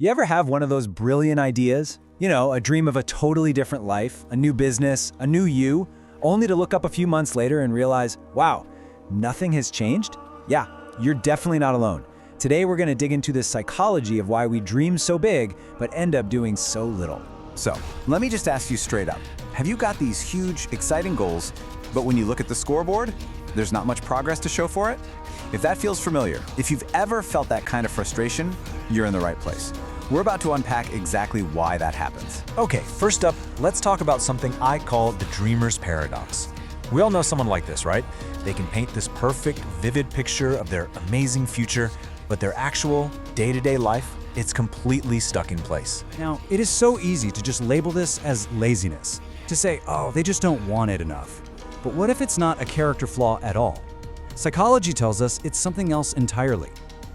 You ever have one of those brilliant ideas? You know, a dream of a totally different life, a new business, a new you, only to look up a few months later and realize, wow, nothing has changed? Yeah, you're definitely not alone. Today we're going to dig into the psychology of why we dream so big but end up doing so little. So, let me just ask you straight up. Have you got these huge, exciting goals, but when you look at the scoreboard, there's not much progress to show for it? If that feels familiar, if you've ever felt that kind of frustration, you're in the right place. We're about to unpack exactly why that happens. Okay, first up, let's talk about something I call the dreamer's paradox. We all know someone like this, right? They can paint this perfect, vivid picture of their amazing future, but their actual, day-to-day life, it's completely stuck in place. Now, it is so easy to just label this as laziness, to say, oh, they just don't want it enough. But what if it's not a character flaw at all? Psychology tells us it's something else entirely.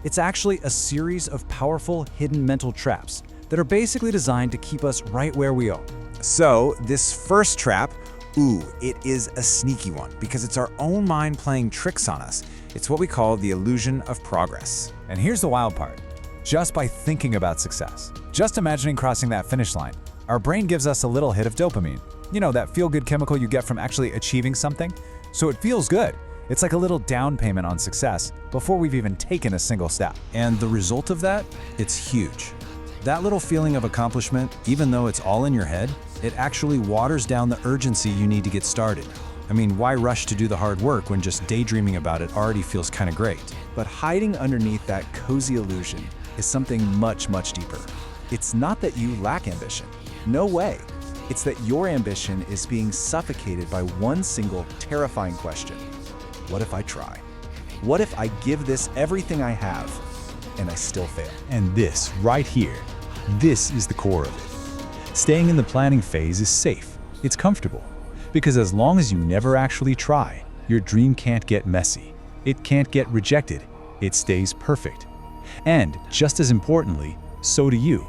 It's actually a series of powerful hidden mental traps that are basically designed to keep us right where we are. So, this first trap, it is a sneaky one because it's our own mind playing tricks on us. It's what we call the illusion of progress. And here's the wild part. Just by thinking about success, just imagining crossing that finish line, our brain gives us a little hit of dopamine. You know, that feel-good chemical you get from actually achieving something? So it feels good. It's like a little down payment on success before we've even taken a single step. And the result of that? It's huge. That little feeling of accomplishment, even though it's all in your head, it actually waters down the urgency you need to get started. I mean, why rush to do the hard work when just daydreaming about it already feels kind of great? But hiding underneath that cozy illusion is something much, much deeper. It's not that you lack ambition. No way. It's that your ambition is being suffocated by one single terrifying question. What if I try? What if I give this everything I have and I still fail? And this, right here, this is the core of it. Staying in the planning phase is safe. It's comfortable. Because as long as you never actually try, your dream can't get messy. It can't get rejected. It stays perfect. And just as importantly, so do you.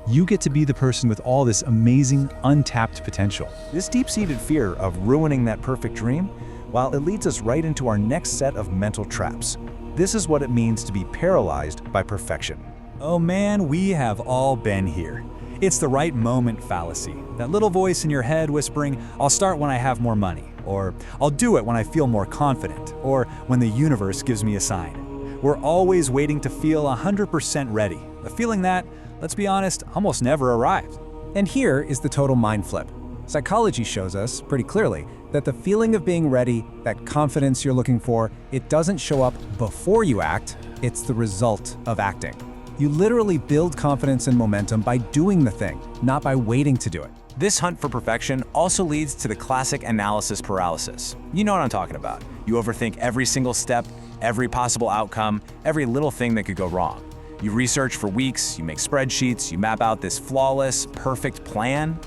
You get to be the person with all this amazing, untapped potential. This deep-seated fear of ruining that perfect dream, well, it leads us right into our next set of mental traps. This is what it means to be paralyzed by perfection. Oh man, we have all been here. It's the right moment fallacy. That little voice in your head whispering, I'll start when I have more money, or I'll do it when I feel more confident, or when the universe gives me a sign. We're always waiting to feel 100% ready, a feeling that, let's be honest, almost never arrives. And here is the total mind flip. Psychology shows us pretty clearly that the feeling of being ready, that confidence you're looking for, it doesn't show up before you act, it's the result of acting. You literally build confidence and momentum by doing the thing, not by waiting to do it. This hunt for perfection also leads to the classic analysis paralysis. You know what I'm talking about. You overthink every single step, every possible outcome, every little thing that could go wrong. You research for weeks, you make spreadsheets, you map out this flawless, perfect plan.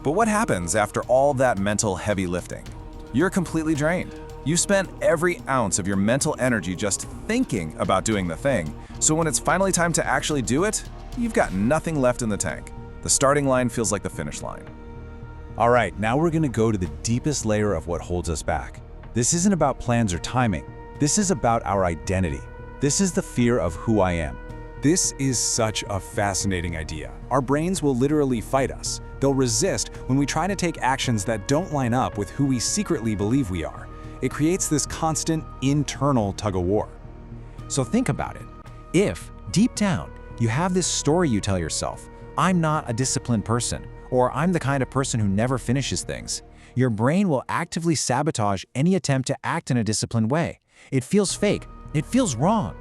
But what happens after all that mental heavy lifting? You're completely drained. You spent every ounce of your mental energy just thinking about doing the thing, so when it's finally time to actually do it, you've got nothing left in the tank. The starting line feels like the finish line. All right, now we're going to go to the deepest layer of what holds us back. This isn't about plans or timing. This is about our identity. This is the fear of who I am. This is such a fascinating idea. Our brains will literally fight us. They'll resist when we try to take actions that don't line up with who we secretly believe we are. It creates this constant internal tug-of-war. So think about it. If, deep down, you have this story you tell yourself, I'm not a disciplined person, or I'm the kind of person who never finishes things, your brain will actively sabotage any attempt to act in a disciplined way. It feels fake. It feels wrong.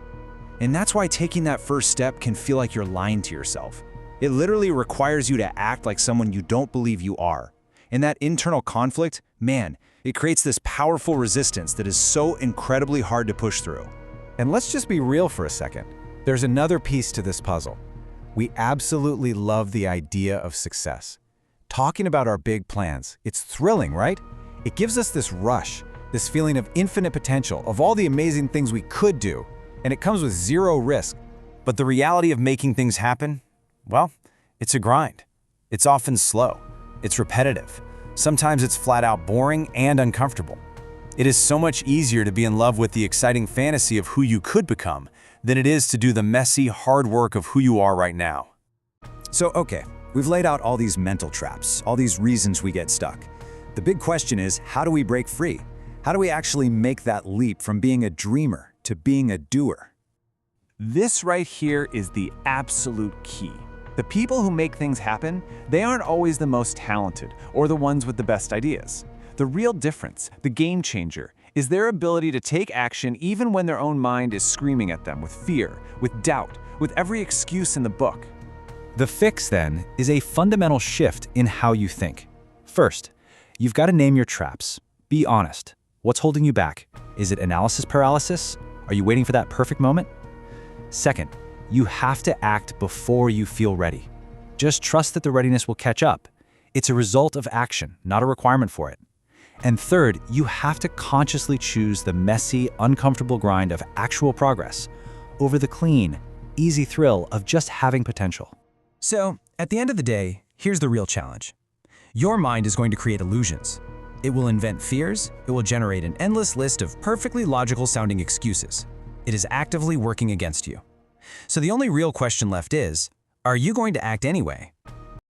And that's why taking that first step can feel like you're lying to yourself. It literally requires you to act like someone you don't believe you are. And that internal conflict, man, it creates this powerful resistance that is so incredibly hard to push through. And let's just be real for a second. There's another piece to this puzzle. We absolutely love the idea of success. Talking about our big plans, it's thrilling, right? It gives us this rush, this feeling of infinite potential, of all the amazing things we could do, and it comes with zero risk. But the reality of making things happen, well, it's a grind. It's often slow. It's repetitive. Sometimes it's flat out boring and uncomfortable. It is so much easier to be in love with the exciting fantasy of who you could become than it is to do the messy, hard work of who you are right now. So, okay, we've laid out all these mental traps, all these reasons we get stuck. The big question is, how do we break free? How do we actually make that leap from being a dreamer to being a doer? This right here is the absolute key. The people who make things happen, they aren't always the most talented or the ones with the best ideas. The real difference, the game changer, is their ability to take action even when their own mind is screaming at them with fear, with doubt, with every excuse in the book. The fix, then, is a fundamental shift in how you think. First, you've got to name your traps. Be honest. What's holding you back? Is it analysis paralysis? Are you waiting for that perfect moment? Second, you have to act before you feel ready. Just trust that the readiness will catch up. It's a result of action, not a requirement for it. And third, you have to consciously choose the messy, uncomfortable grind of actual progress over the clean, easy thrill of just having potential. So, at the end of the day, here's the real challenge. Your mind is going to create illusions. It will invent fears, it will generate an endless list of perfectly logical-sounding excuses. It is actively working against you. So the only real question left is, are you going to act anyway,